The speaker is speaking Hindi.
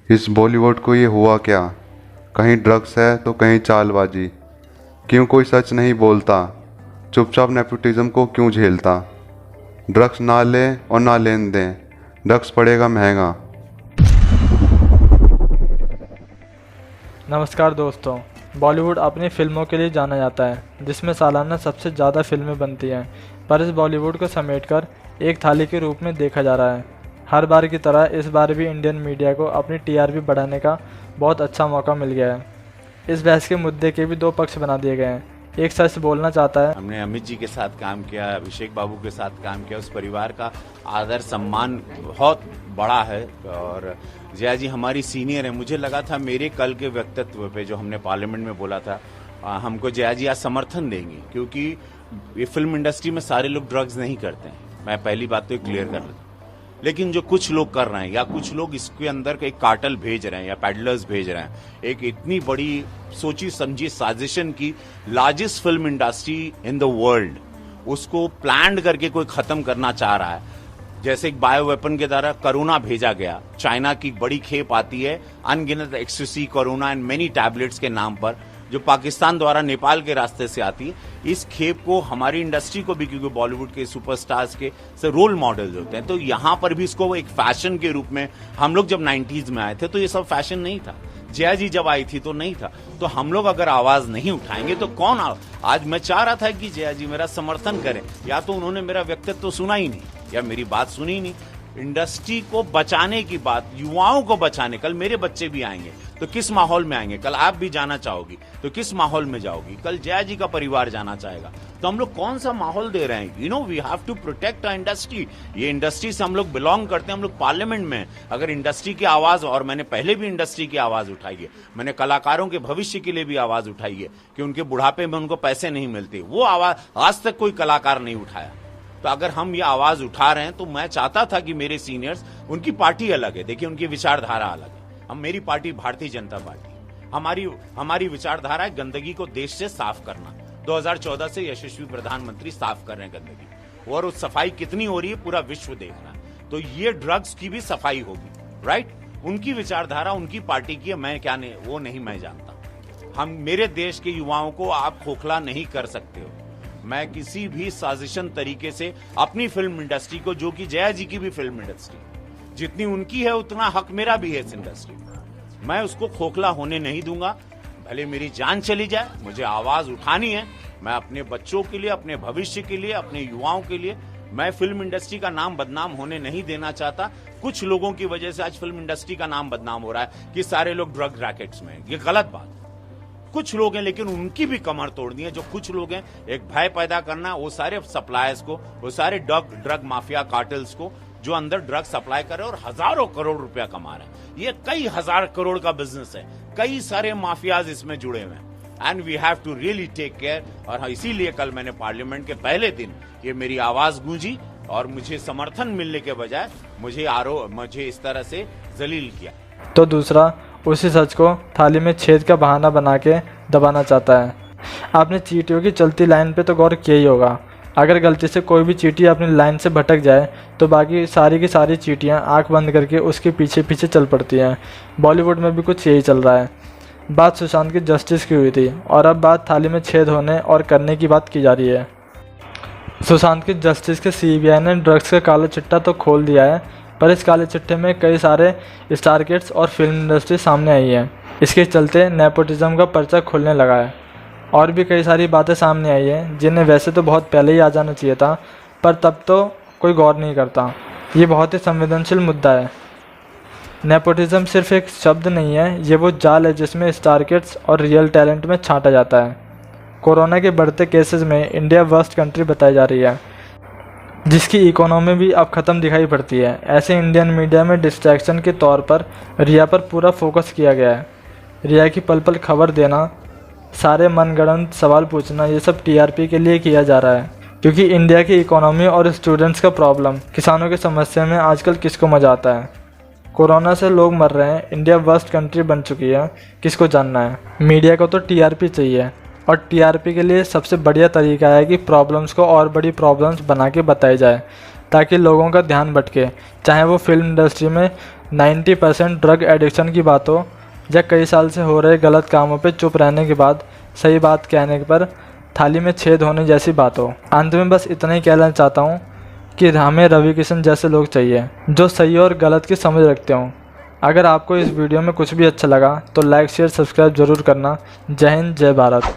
इस बॉलीवुड को ये हुआ क्या? कहीं ड्रग्स है तो कहीं चालबाजी। क्यों कोई सच नहीं बोलता? चुपचाप नेपोटिज्म को क्यों झेलता? ड्रग्स ना ले और ना लेन दें, ड्रग्स पड़ेगा महंगा। नमस्कार दोस्तों। बॉलीवुड अपनी फिल्मों के लिए जाना जाता है, जिसमें सालाना सबसे ज़्यादा फिल्में बनती हैं। पर इस बॉलीवुड को समेटकर एक थाली के रूप में देखा जा रहा है। हर बार की तरह इस बार भी इंडियन मीडिया को अपनी टीआरपी बढ़ाने का बहुत अच्छा मौका मिल गया है। इस बहस के मुद्दे के भी दो पक्ष बना दिए गए हैं। एक सच बोलना चाहता है, हमने अमित जी के साथ काम किया, अभिषेक बाबू के साथ काम किया, उस परिवार का आदर सम्मान बहुत बड़ा है। और जया जी हमारी सीनियर है। मुझे लगा था मेरे कल के व्यक्तित्व पे जो हमने पार्लियामेंट में बोला था, हमको जया जी आज समर्थन देंगी, क्योंकि ये फिल्म इंडस्ट्री में सारे लोग ड्रग्स नहीं करते हैं। मैं पहली बात तो क्लियर कर लेता, लेकिन जो कुछ लोग कर रहे हैं या कुछ लोग इसके अंदर एक कार्टल भेज रहे हैं या पैडलर्स भेज रहे हैं, एक इतनी बड़ी सोची समझी साजिशन की largest film industry in the world, उसको प्लान करके कोई खत्म करना चाह रहा है। जैसे एक बायो वेपन के द्वारा कोरोना भेजा गया, चाइना की बड़ी खेप आती है अनगिनत एक्ससी कोरोना एंड मेनी टैबलेट्स के नाम पर, जो पाकिस्तान द्वारा नेपाल के रास्ते से आती है। इस खेप को हमारी इंडस्ट्री को भी, क्योंकि बॉलीवुड के सुपरस्टार्स के से रोल मॉडल्स होते हैं, तो यहां पर भी इसको एक फैशन के रूप में, हम लोग जब 90s में आए थे तो ये सब फैशन नहीं था। जया जी जब आई थी तो नहीं था। तो हम लोग अगर आवाज नहीं उठाएंगे तो कौन आज मैं चाह रहा था कि जया जी मेरा समर्थन करें, या तो उन्होंने मेरा व्यक्तित्व तो सुना ही नहीं या मेरी बात सुनी ही नहीं। इंडस्ट्री को बचाने की बात, युवाओं को बचाने, कल मेरे बच्चे भी आएंगे तो किस माहौल में आएंगे, कल आप भी जाना चाहोगी तो किस माहौल में जाओगी, कल जया जी का परिवार जाना चाहेगा, तो हम लोग कौन सा माहौल दे रहे हैं। We have to protect our industry. ये इंडस्ट्री से हम लोग बिलोंग करते हैं, हम लोग पार्लियामेंट में। अगर इंडस्ट्री की आवाज, और मैंने पहले भी इंडस्ट्री की आवाज उठाई है, मैंने कलाकारों के भविष्य के लिए भी आवाज उठाई है कि उनके बुढ़ापे में उनको पैसे नहीं मिलते, वो आवाज आज तक कोई कलाकार नहीं उठाया। तो अगर हम ये आवाज उठा रहे हैं तो मैं चाहता था कि मेरे सीनियर्स, उनकी पार्टी अलग है, देखिए उनकी विचारधारा अलग है। हम, मेरी पार्टी भारतीय जनता पार्टी, हमारी विचारधारा है गंदगी को देश से साफ करना। 2014 से यशस्वी प्रधानमंत्री साफ कर रहे हैं गंदगी, और उस सफाई कितनी हो रही है पूरा विश्व देख रहा है। तो ये ड्रग्स की भी सफाई होगी, राइट। उनकी विचारधारा उनकी पार्टी की है, मैं क्या नहीं, वो नहीं मैं जानता। हम, मेरे देश के युवाओं को आप खोखला नहीं कर सकते हो। मैं किसी भी साजिशन तरीके से अपनी फिल्म इंडस्ट्री को, जो कि जया जी की भी फिल्म इंडस्ट्री, जितनी उनकी है उतना हक मेरा भी है इस इंडस्ट्री में, मैं उसको खोखला होने नहीं दूंगा। भले मेरी जान चली जाए, मुझे आवाज उठानी है। मैं अपने बच्चों के लिए, अपने भविष्य के लिए, अपने युवाओं के लिए, मैं फिल्म इंडस्ट्री का नाम बदनाम होने नहीं देना चाहता। कुछ लोगों की वजह से आज फिल्म इंडस्ट्री का नाम बदनाम हो रहा है कि सारे लोग ड्रग रैकेट्स में, ये गलत बात। कुछ लोग हैं, लेकिन उनकी भी कमर तोड़नी है। जो कुछ लोग हैं, एक भय पैदा करना, वो सारे सप्लायर्स को, वो सारे ड्रग माफिया कार्टेल्स को, जो अंदर ड्रग सप्लाई कर रहे हैं और हजारों करोड़ रुपया कमा रहे हैं। ये कई हजार करोड़ का बिजनेस है, कई सारे माफियाज इसमें जुड़े हुए हैं, and we have to really take care. और इसीलिए कल मैंने पार्लियामेंट के पहले दिन ये मेरी आवाज गूंजी, और मुझे समर्थन मिलने के बजाय मुझे इस तरह से जलील किया। तो दूसरा उसी सच को थाली में छेद का बहाना बना के दबाना चाहता है। आपने चींटियों की चलती लाइन पे तो गौर किया ही होगा। अगर गलती से कोई भी चींटी अपनी लाइन से भटक जाए तो बाकी सारी की सारी चींटियां आंख बंद करके उसके पीछे पीछे चल पड़ती हैं। बॉलीवुड में भी कुछ यही चल रहा है। बात सुशांत की जस्टिस की हुई थी, और अब बात थाली में छेद होने और करने की बात की जा रही है। सुशांत की जस्टिस के सीबीआई ने ड्रग्स का काला चिट्टा तो खोल दिया है, पर इस काले चिट्ठे में कई सारे स्टार किड्स और फिल्म इंडस्ट्री सामने आई है। इसके चलते नेपोटिज्म का पर्चा खुलने लगा है, और भी कई सारी बातें सामने आई हैं जिन्हें वैसे तो बहुत पहले ही आ जाना चाहिए था, पर तब तो कोई गौर नहीं करता। ये बहुत ही संवेदनशील मुद्दा है। नेपोटिज्म सिर्फ एक शब्द नहीं है, ये वो जाल है जिसमें स्टार किड्स और रियल टैलेंट में छांटा जाता है। कोरोना के बढ़ते केसेस में इंडिया वर्स्ट कंट्री बताई जा रही है, जिसकी इकोनॉमी भी अब ख़त्म दिखाई पड़ती है। ऐसे इंडियन मीडिया में डिस्ट्रैक्शन के तौर पर रिया पर पूरा फोकस किया गया है। रिया की पल पल खबर देना, सारे मनगढ़ंत सवाल पूछना, ये सब टीआरपी के लिए किया जा रहा है, क्योंकि इंडिया की इकोनॉमी और स्टूडेंट्स का प्रॉब्लम, किसानों की समस्या में आजकल किसको मजा आता है। कोरोना से लोग मर रहे हैं, इंडिया वर्स्ट कंट्री बन चुकी है, किसको जानना है। मीडिया को तो टीआरपी चाहिए, और टीआरपी के लिए सबसे बढ़िया तरीका है कि प्रॉब्लम्स को और बड़ी प्रॉब्लम्स बना के बताई जाए, ताकि लोगों का ध्यान भटके, चाहे वो फिल्म इंडस्ट्री में 90% ड्रग एडिक्शन की बात हो या कई साल से हो रहे गलत कामों पे चुप रहने के बाद सही बात कहने पर थाली में छेद होने जैसी बात हो। अंत में बस इतना ही कहना चाहता हूँ कि हमें रवि किशन जैसे लोग चाहिए जो सही और गलत की समझ रखते हों। अगर आपको इस वीडियो में कुछ भी अच्छा लगा तो लाइक शेयर सब्सक्राइब ज़रूर करना। जय हिंद, जय भारत।